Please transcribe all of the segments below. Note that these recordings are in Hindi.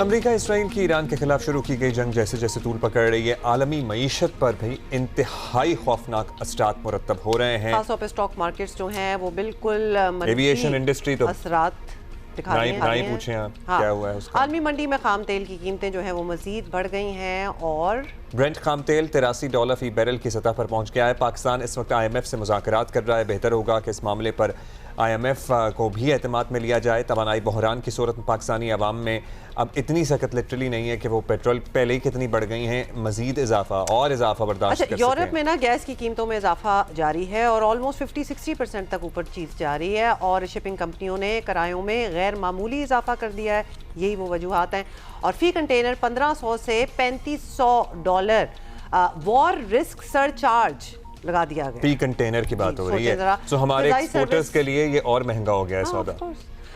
अमेरिका इसराइल की ईरान के खिलाफ शुरू की गई जंग जैसे जैसे तूल पकड़ रही है, आलमी मईशत पर भी इंतहाई खौफनाक असरात मुरतब हो रहे हैं। खासतौर पर स्टॉक मार्केट्स जो हैं वो बिल्कुल एविएशन इंडस्ट्री तो असरात दिखा रही हैं। पूछे आप हाँ। क्या हुआ है उसका? आलमी मंडी में खाम तेल की कीमतें जो है वो मजीद बढ़ गई हैं और ब्रेंट खाम तेल $83 फी बैरल की सतह पर पहुंच गया है। पाकिस्तान इस वक्त IMF से मुज़ाकरात कर रहा है। बेहतर होगा कि इस मामले पर IMF को भी एतमाद में लिया जाए। तवानाई बहरान की सूरत में पाकिस्तानी अवाम में अब इतनी सख्त लिटरली नहीं है कि वो पेट्रोल पहले ही कितनी बढ़ गई हैं, मजीद इजाफा बर्दाश्त कर यूरोप सकें। में ना गैस की कीमतों में इजाफा जारी है और ऑलमोस्ट 50-60% तक ऊपर चीज़ जा रही है और शिपिंग कंपनियों ने किरायों में गैर मामूली इजाफा कर दिया है। यही वो वजूहात हैं और फी कंटेनर $1500 से $3500 वॉर रिस्क सरचार्ज लगा दिया गया। फी कंटेनर की बात हो रही है, तो हमारे एक्सपोर्टर्स के लिए ये और महंगा हो गया है सौदा।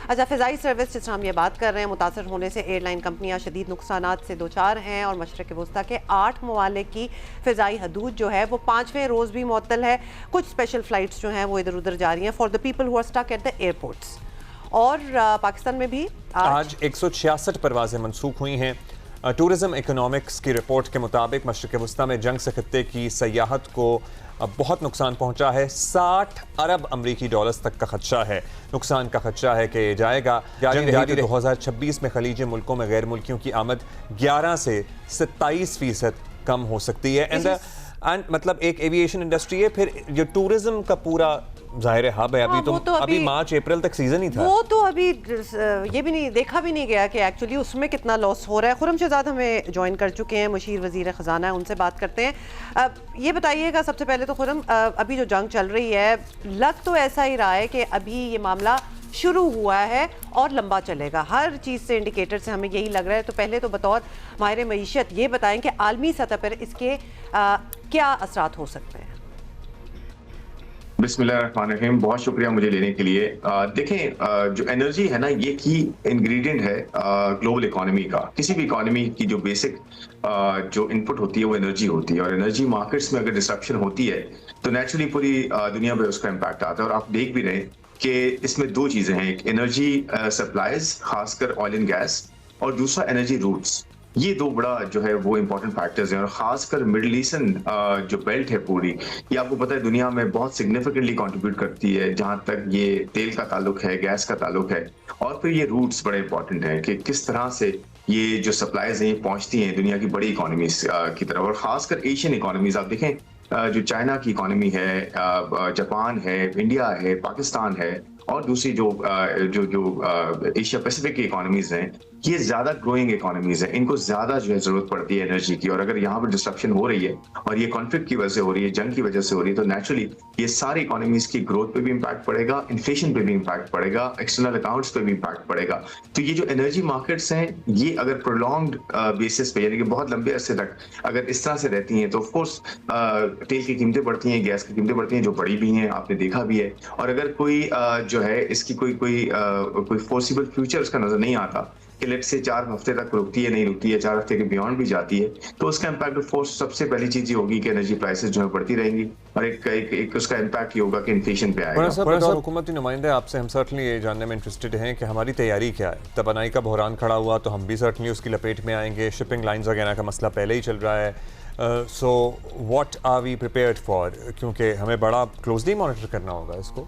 अच्छा, फ़िज़ाई सर्विस जिस हम ये बात कर रहे हैं, मुतासर होने से एयरलाइन कंपनियां शदीद नुकसानात से दो चार हैं और मशरक़ वस्ता के 8 ममालिक की फ़िज़ाई हदूद जो है वो 5वें रोज़ भी मुअत्तल है। कुछ स्पेशल फ़्लाइट्स जो हैं वो इधर उधर जा रही हैं for the people who are stuck at the airports. और पाकिस्तान में भी आज 166 परवाज़ें मनसूख हुई हैं। टूरिज़म इकोनॉमिक्स की रिपोर्ट के मुताबिक मशरक़ वस्ता में जंग से खत्ते की सयाहत को बहुत नुकसान पहुंचा है। 60 अरब अमरीकी डॉलर्स तक का खदशा है, नुकसान का खदशा है कि जाएगा। जारी 2026 में खलीजी मुल्कों में गैर मुल्कियों की आमद 11 से 27% कम हो सकती है। एंड मतलब एक एविएशन इंडस्ट्री है, फिर जो टूरिज्म का पूरा जाहिर हब है। अभी मार्च अप्रैल तक सीजन ही था। वो तो अभी ये भी नहीं देखा भी नहीं गया कि एक्चुअली उसमें कितना लॉस हो रहा है। खुर्रम शहजाद हमें ज्वाइन कर चुके हैं, मुशीर वजीर खजाना है, उनसे बात करते हैं। ये बताइएगा सबसे पहले तो खुर्रम, अभी जो जंग चल रही है लग तो ऐसा ही रहा है कि अभी ये मामला शुरू हुआ है और लंबा चलेगा। हर चीज़ से इंडिकेटर से हमें यही लग रहा है। तो पहले तो बतौर माहिर मईशत ये बताएं कि आलमी सतह पर इसके क्या असरात हो सकते हैं। बिस्मिल्लाहिर्रहमानिर्रहीम, बहुत शुक्रिया मुझे लेने के लिए। देखें, जो एनर्जी है ना, ये की इंग्रेडिएंट है ग्लोबल इकोनॉमी का। किसी भी इकोनॉमी की जो बेसिक जो इनपुट होती है वो एनर्जी होती है और एनर्जी मार्केट्स में अगर डिसरप्शन होती है तो नेचुरली पूरी दुनिया पे उसका इम्पैक्ट आता है। और आप देख भी रहे हैं कि इसमें दो चीजें हैं, एक एनर्जी सप्लाईज खासकर ऑयल एंड गैस और दूसरा एनर्जी रूट्स। ये दो बड़ा जो है वो इंपॉर्टेंट फैक्टर्स हैं और खासकर मिडिल ईस्टर्न जो बेल्ट है पूरी, ये आपको पता है दुनिया में बहुत सिग्निफिकेंटली कंट्रीब्यूट करती है जहां तक ये तेल का ताल्लुक है, गैस का ताल्लुक है। और फिर ये रूट्स बड़े इंपॉर्टेंट हैं कि किस तरह से ये जो सप्लाईज हैं ये पहुंचती हैं दुनिया की बड़ी इकोनॉमीज की तरफ। और खासकर एशियन इकोनॉमीज आप देखें, जो चाइना की इकोनॉमी है, जापान है, इंडिया है, पाकिस्तान है और दूसरी जो एशिया पैसिफिक की इकोनॉमीज हैं, ये ज्यादा ग्रोइंग इकोनॉमीज हैं। इनको ज्यादा जो है जरूरत पड़ती है एनर्जी की। और अगर यहाँ पर डिस्ट्रप्शन हो रही है और ये कॉन्फ्लिक्ट की वजह से हो रही है, जंग की वजह से हो रही है, तो नेचुरली ये सारी इकोनॉमीज की ग्रोथ पे भी इम्पैक्ट पड़ेगा, इन्फ्लेशन पे भी इम्पैक्ट पड़ेगा, एक्सटर्नल अकाउंट्स पे भी इम्पैक्ट पड़ेगा। तो ये जो एनर्जी मार्केट्स हैं ये अगर प्रोलॉन्ग्ड बेसिस पे यानी कि बहुत लंबे अरसे तक अगर इस तरह से रहती हैं तो ऑफकोर्स तेल की कीमतें बढ़ती हैं, गैस की कीमतें बढ़ती हैं, जो बढ़ी भी हैं, आपने देखा भी है। और अगर कोई जो है इसकी कोई फोर्सिबल फ्यूचर उसका नजर नहीं आता कि लेट से 4 हफ्ते तक रुकती है, नहीं रुकती है, 4 हफ्ते के बियॉन्ड भी जाती है, तो उसका इम्पैक्ट ऑफ कोर्स सबसे पहली चीज ये होगी कि एनर्जी प्राइसेस जो है बढ़ती रहेंगी और एक उसका इम्पैक्ट ये होगा कि इन्फ्लेशन पे आएगा। हुकूमती नुमाइंदे, आपसे हम सर्टनली ये जानने में इंटरेस्टेड हैं कि हमारी तैयारी क्या है। तवानाई का बहरान खड़ा हुआ तो हम भी सर्टनली उसकी लपेट में आएंगे। शिपिंग लाइन्स वगैरह का मसला पहले ही चल रहा है। So what are we prepared for, क्योंकि हमें बड़ा क्लोजली मॉनिटर करना होगा इसको।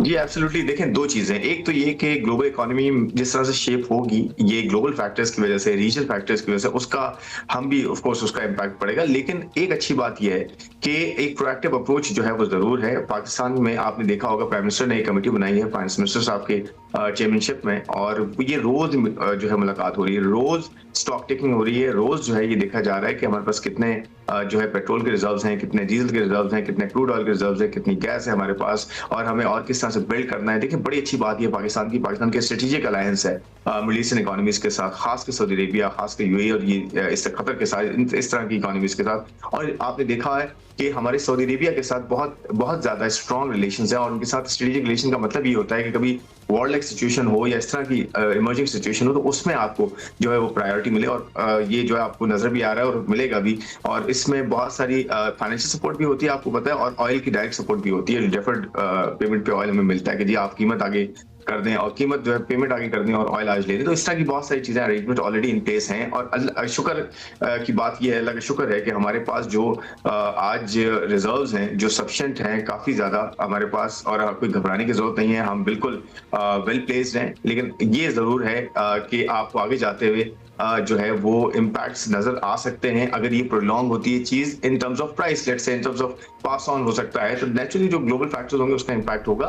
जी एब्सोल्युटली। देखें, दो चीजें, एक तो ये कि ग्लोबल इकोनॉमी जिस तरह से शेप होगी ये ग्लोबल फैक्टर्स की वजह से, रीजनल फैक्टर्स की वजह से, उसका हम भी ऑफ कोर्स उसका इम्पैक्ट पड़ेगा। लेकिन एक अच्छी बात यह है कि एक प्रोएक्टिव अप्रोच जो है वो जरूर है। पाकिस्तान में आपने देखा होगा प्राइम मिनिस्टर ने एक कमेटी बनाई है फाइनेंस मिनिस्टर साहब के चेयरमैनशिप में और ये रोज जो है मुलाकात हो रही है, रोज स्टॉक टेकिंग हो रही है, रोज जो है ये देखा जा रहा है कि हमारे पास कितने जो है पेट्रोल के रिजर्व्स हैं, कितने डीजल के रिजर्व्स हैं, कितने क्रूड ऑयल के रिजर्व्स हैं, कितनी गैस है हमारे पास और हमें और किस तरह से बिल्ड करना है। देखिए, बड़ी अच्छी बात ये पाकिस्तान के स्ट्रेटेजिक अलायंस है मिडिल ईस्टर्न इकोनॉमीज के साथ, खासकर सऊदी अरेबिया, खासकर यूएई और ये इस कतर के साथ, इस तरह की इकोनॉमीज के साथ। और आपने देखा है कि हमारे सऊदी अरेबिया के साथ बहुत ज्यादा स्ट्रॉन्ग रिलेशंस हैं और उनके साथ स्ट्रेटेजिक रिलेशन का मतलब ये होता है कि कभी वॉर लाइक सिचुएशन हो या इस तरह की इमर्जिंग सिचुएशन हो तो उसमें आपको जो है वो प्रायोरिटी मिले। और ये जो है आपको नजर भी आ रहा है और मिलेगा भी। और इसमें बहुत सारी फाइनेंशियल सपोर्ट भी होती है, आपको पता है, और ऑयल की डायरेक्ट सपोर्ट भी होती है। डेफर्ड पेमेंट पे ऑयल हमें मिलता है कि जी आप कीमत आगे कर दें और कीमत जो है पेमेंट आगे कर दें और ऑयल आज ले लें। तो इस तरह की बहुत सारी चीज़ें अरेंजमेंट ऑलरेडी इन प्लेस हैं और शुक्र की बात यह है, अल्लाह का शुक्र है कि हमारे पास जो आज रिजर्व्स हैं जो सफिशिएंट हैं काफ़ी ज़्यादा हमारे पास, और कोई घबराने की ज़रूरत नहीं है, हम बिल्कुल वेल प्लेस्ड हैं। लेकिन ये ज़रूर है कि आपको आगे जाते हुए जो है वो इम्पैक्ट्स नजर आ सकते हैं अगर ये प्रोलॉन्ग होती है चीज in terms of price, let's say in terms of pass on हो सकता है, तो नेचुरली जो ग्लोबल फैक्टर्स होंगे उसका इम्पैक्ट होगा।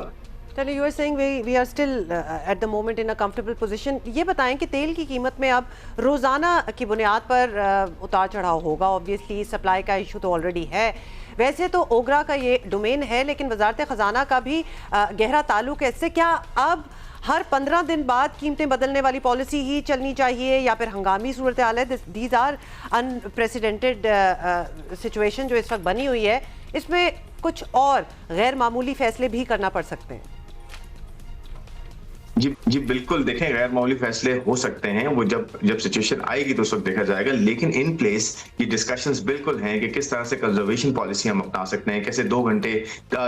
चलिए, you are saying we are still at the moment in a comfortable position. ये बताएं कि तेल की कीमत में अब रोज़ाना की बुनियाद पर उतार चढ़ाव होगा। ऑब्वियसली सप्लाई का इशू तो ऑलरेडी है। वैसे तो ओगरा का ये डोमेन है, लेकिन वजारत ख़जाना का भी गहरा ताल्लुक है इससे। क्या अब हर 15 दिन बाद कीमतें बदलने वाली पॉलिसी ही चलनी चाहिए या फिर हंगामी सूरत हाल है? दीज आर अनप्रेसिडेंटेड सिचुएशन जो इस वक्त बनी हुई है, इसमें कुछ और गैर मामूली फैसले भी करना पड़ सकते हैं। जी बिल्कुल, देखें गैर मामूली फैसले हो सकते हैं, वो जब सिचुएशन आएगी तो उस वक्त देखा जाएगा। लेकिन इन प्लेस ये डिस्कशंस बिल्कुल हैं कि किस तरह से कंजर्वेशन पॉलिसी हम अपना सकते हैं, कैसे 2 घंटे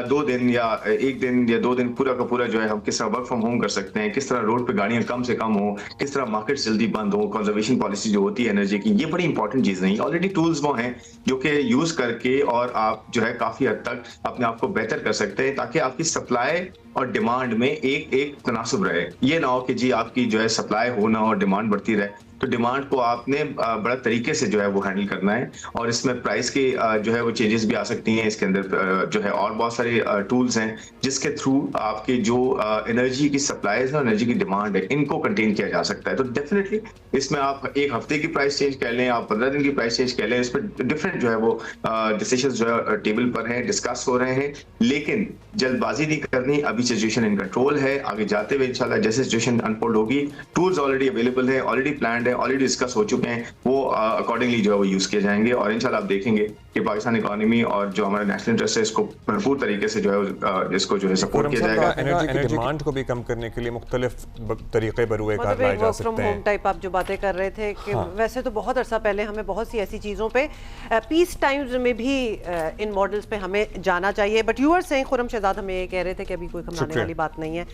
2 दिन या 1 दिन या 2 दिन पूरा का पूरा जो है हम किस तरह वर्क फ्रॉम होम कर सकते हैं, किस तरह रोड पे गाड़ियां कम से कम हो, किस तरह मार्केट जल्दी बंद हो, कंजर्वेशन पॉलिसी जो होती है एनर्जी की, ये बड़ी इंपॉर्टेंट चीज नहीं। ऑलरेडी टूल्स वो हैं जो कि यूज करके और आप जो है काफी हद तक अपने आप को बेहतर कर सकते हैं ताकि आपकी सप्लाई और डिमांड में एक तनासुब रहे। ये ना हो कि जी आपकी जो है सप्लाई हो ना और डिमांड बढ़ती रहे, तो डिमांड को आपने बड़ा तरीके से जो है वो हैंडल करना है। और इसमें प्राइस के जो है वो चेंजेस भी आ सकती हैं इसके अंदर जो है, और बहुत सारे टूल्स हैं जिसके थ्रू आपके जो एनर्जी की सप्लाईज है और एनर्जी की डिमांड है इनको कंटेन किया जा सकता है। तो डेफिनेटली इसमें आप 1 हफ्ते की प्राइस चेंज कर लें, आप 15 दिन की प्राइस चेंज कर लें, इस पर डिफरेंट जो है वो डिसीजंस जो है टेबल पर हैं, डिस्कस हो रहे हैं। लेकिन जल्दबाजी नहीं करनी, अभी सिचुएशन इन कंट्रोल है। आगे जाते हुए इंशाल्लाह जैसे सिचुएशन अनफोल्ड होगी, टूल्स ऑलरेडी अवेलेबल है, ऑलरेडी प्लान्ड है, ऑलरेडी डिस्कस हो चुके हैं, वो अकॉर्डिंगली जो है वो यूज किए जाएंगे। और इंशाल्लाह आप देखेंगे कि पाकिस्तान इकोनॉमी और जो हमारा नेशनल इंटरेस्ट है इसको भरपूर तरीके से जो है इसको जो है सपोर्ट किया जाएगा। एनर्जी की डिमांड को भी कम करने के लिए मुख्तलिफ तरीके बरूए कार लाए जा सकते हैं। होम टाइप आप जो बातें कर रहे थे कि वैसे तो बहुत अरसा पहले हमें बहुत सी ऐसी चीज़ों पे पीस टाइम्स में भी इन मॉडल्स पे हमें जाना चाहिए। But you are saying, Khurram Shahzad हमें ये कह रहे थे कि अभी कोई घबराने वाली बात नहीं है।